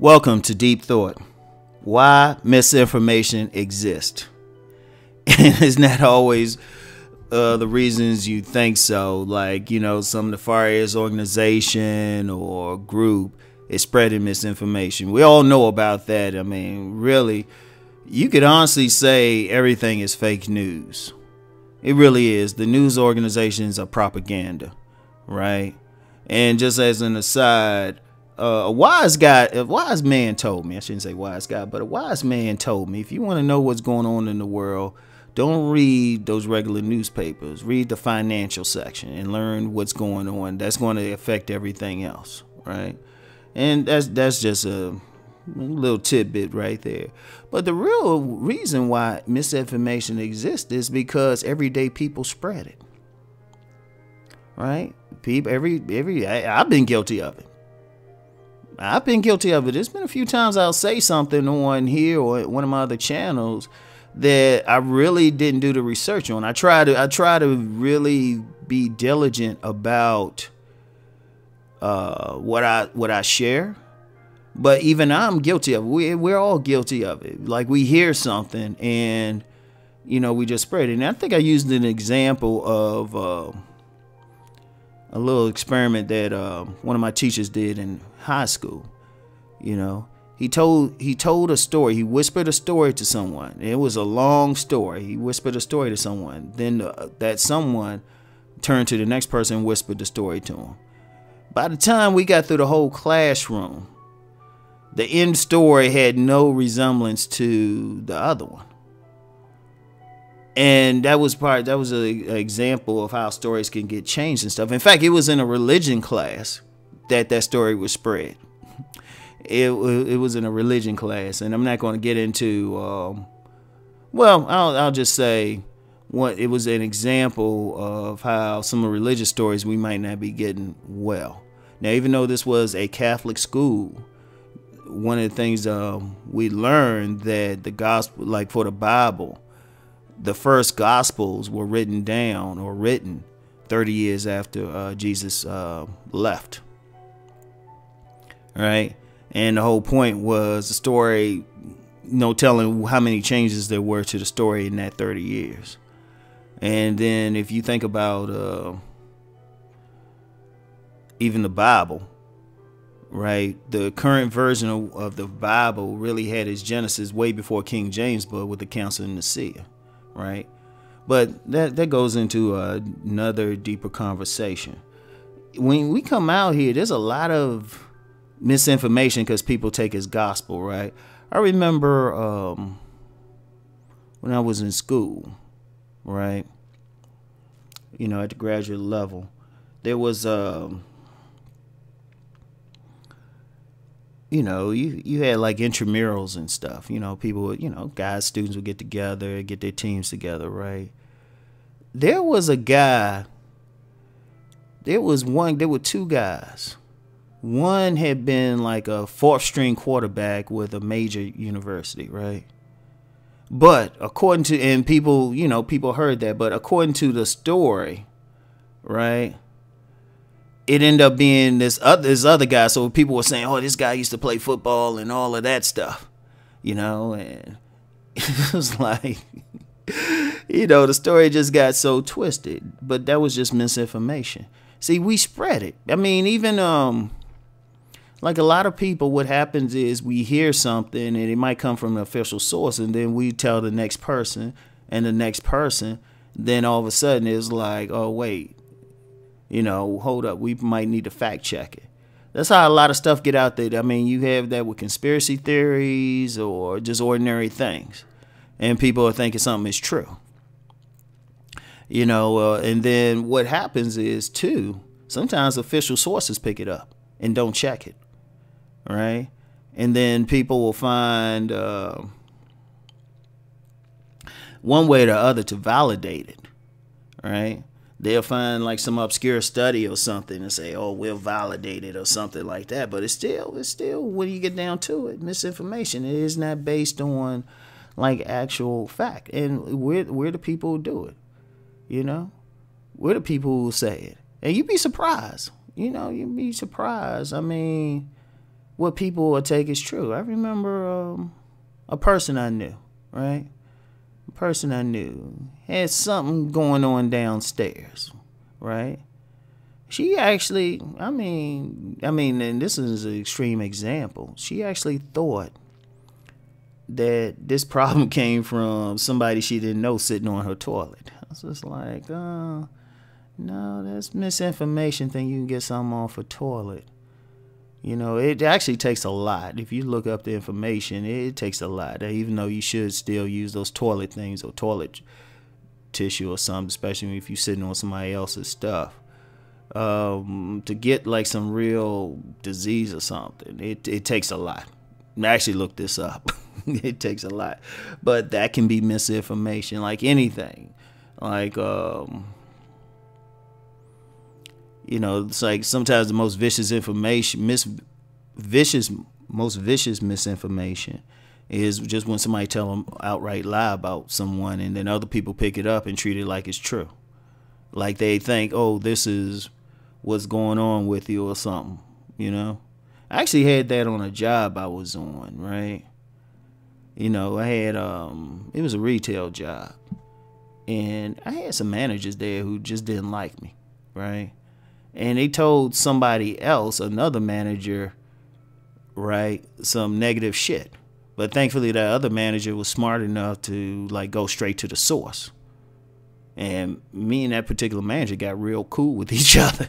Welcome to Deep Thought. Why misinformation exists. And it's not always the reasons you think so. Like, some nefarious organization or group is spreading misinformation. We all know about that. I mean, really, you could honestly say everything is fake news. It really is. The news organizations are propaganda, right? And just as an aside, a wise man told me, I shouldn't say wise guy, but a wise man told me, if you want to know what's going on in the world, don't read those regular newspapers. Read the financial section and learn what's going on. That's going to affect everything else, right? And that's just a little tidbit right there. But the real reason why misinformation exists is because everyday people spread it, right? People, I've been guilty of it. There's been a few times I'll say something on here or one of my other channels that I really didn't do the research on. I try to really be diligent about what I share. But even I'm guilty of it. We're all guilty of it. Like, we hear something and we just spread it. And I think I used an example of a little experiment that one of my teachers did in high school. He told a story. He whispered a story to someone. It was a long story. He whispered a story to someone. Then that someone turned to the next person and whispered the story to him. By the time we got through the whole classroom, the end story had no resemblance to the other one. And that was an example of how stories can get changed and stuff. In fact, it was in a religion class that story was spread. It was in a religion class, and I'm not going to get into. I'll just say, it was an example of how some of the religious stories we might not be getting well. Now, even though this was a Catholic school, one of the things we learned that the gospel, like for the Bible, the first gospels were written 30 years after Jesus left. Right? And the whole point was the story, telling how many changes there were to the story in that 30 years. And then if you think about even the Bible, right? The current version of the Bible really had its genesis way before King James Book with the Council of Nicaea, right? But that goes into another deeper conversation. When we come out here, there's a lot of misinformation because people take as gospel, right? I remember when I was in school, right? At the graduate level, there was you had like intramurals and stuff. People would, guys, students would get together, get their teams together, right? There were two guys. One had been like a fourth string quarterback with a major university, right? But according to, and people heard that, but according to the story, right, it ended up being this other guy. So people were saying, oh, this guy used to play football and all of that stuff, and it was like, the story just got so twisted. But that was just misinformation. See, we spread it. I mean, even like a lot of people, what happens is we hear something and it might come from an official source, and then we tell the next person and the next person. Then all of a sudden it's like, oh, wait, hold up, we might need to fact check it. That's how a lot of stuff get out there. I mean, you have that with conspiracy theories or just ordinary things, and people are thinking something is true. And then what happens is, too, sometimes official sources pick it up and don't check it, right? And then people will find one way or the other to validate it, right? They'll find like some obscure study or something and say, oh, we'll validate it or something like that. But it's still, when you get down to it, misinformation. It is not based on like actual fact. And we're the people who do it, We're the people who say it. And you'd be surprised. You'd be surprised. I mean, what people will take as true. I remember a person I knew, right? A person I knew had something going on downstairs, right? She actually, I mean, and this is an extreme example. She actually thought that this problem came from somebody she didn't know sitting on her toilet. I was just like, no, that's misinformation thing. You can get something off a toilet. You know, it actually takes a lot. If you look up the information, it takes a lot. Even though you should still use those toilet things or toilet tissue or something, especially if you're sitting on somebody else's stuff. To get like some real disease or something, it takes a lot. I actually looked this up. It takes a lot. But that can be misinformation, like anything. Like, you know, it's like sometimes the most vicious information, most vicious misinformation is just when somebody tell them outright lie about someone, and then other people pick it up and treat it like it's true. Like they think, oh, this is what's going on with you or something, you know? I actually had that on a job I was on, right? You know, I had, it was a retail job, and I had some managers there who just didn't like me, right? And they told somebody else, another manager, right, some negative shit. But thankfully that other manager was smart enough to like go straight to the source. And me and that particular manager got real cool with each other.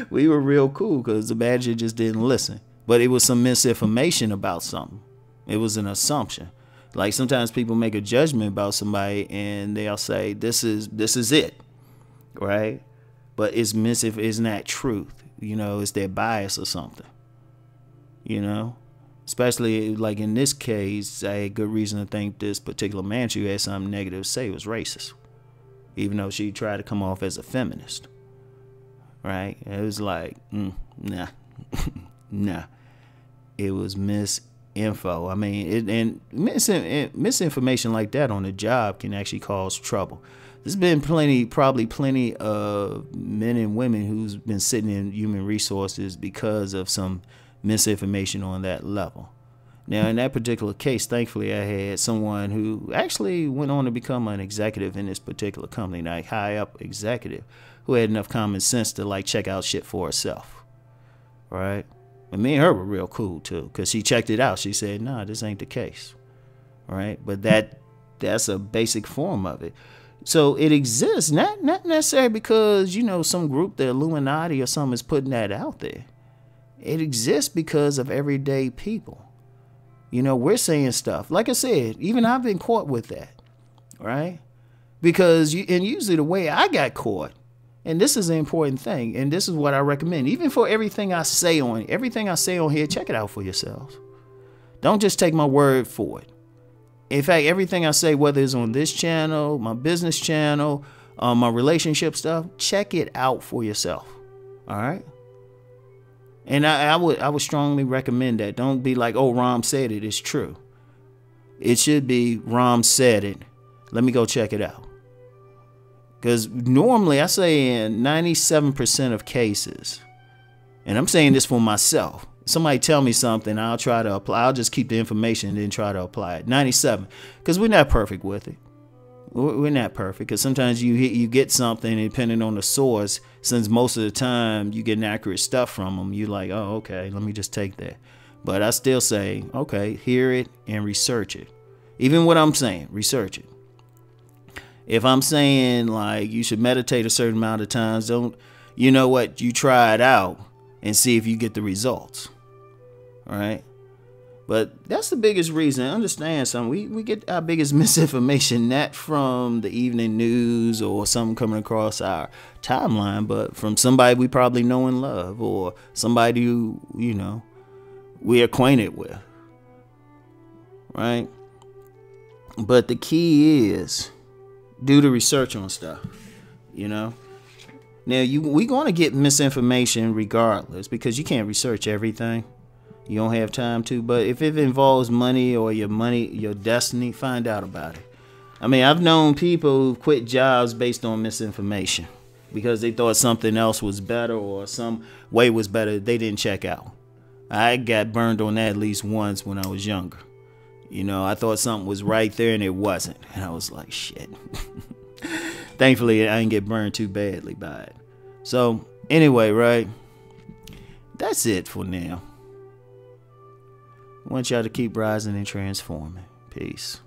We were real cool because the manager just didn't listen. But it was some misinformation about something. It was an assumption. Like sometimes people make a judgment about somebody and they'll say, this is it, right? But it's not truth. You know, it's their bias or something. You know? Especially like in this case, I had good reason to think this particular manager who had something negative to say was racist. Even though she tried to come off as a feminist. Right? It was like, nah. Nah. It was misinfo. I mean, misinformation like that on the job can actually cause trouble. There's been probably plenty of men and women who's been sitting in human resources because of some misinformation on that level. Now, in that particular case, thankfully, I had someone who actually went on to become an executive in this particular company, like high up executive, who had enough common sense to like check out shit for herself, right? And me and her were real cool too, because she checked it out. She said, "Nah, this ain't the case," right? But that's a basic form of it. So it exists, not necessarily because, you know, some group, the Illuminati or something, is putting that out there. It exists because of everyday people. You know, we're saying stuff. Like I said, even I've been caught with that, right? Because and usually the way I got caught, and this is an important thing, and this is what I recommend, even for everything I say on here, check it out for yourselves. Don't just take my word for it. In fact, everything I say, whether it's on this channel, my business channel, my relationship stuff, check it out for yourself. All right? And I would strongly recommend that. Don't be like, oh, Rom said it. It's true. It should be Rom said it. Let me go check it out. Because normally I say in 97% of cases, and I'm saying this for myself, somebody tell me something, I'll try to apply. I'll just keep the information and then try to apply it. 97, because we're not perfect with it. We're not perfect, because sometimes you get something, depending on the source, since most of the time you get inaccurate stuff from them, you're like, oh, okay, let me just take that. But I still say, okay, hear it and research it. Even what I'm saying, research it. If I'm saying like you should meditate a certain amount of times, you know what, you try it out and see if you get the results. All right. But that's the biggest reason. Understand something. We get our biggest misinformation not from the evening news or something coming across our timeline, but from somebody we probably know and love, or somebody who, you know, we're acquainted with. Right? But the key is do the research on stuff, you know? Now, we're going to get misinformation regardless, because you can't research everything. You don't have time to. But if it involves money, your destiny, find out about it. I mean, I've known people who quit jobs based on misinformation because they thought something else was better or some way was better they didn't check out. I got burned on that at least once when I was younger. You know, I thought something was right there and it wasn't. And I was like, shit. Thankfully, I didn't get burned too badly by it. So, anyway, right? That's it for now. I want y'all to keep rising and transforming. Peace.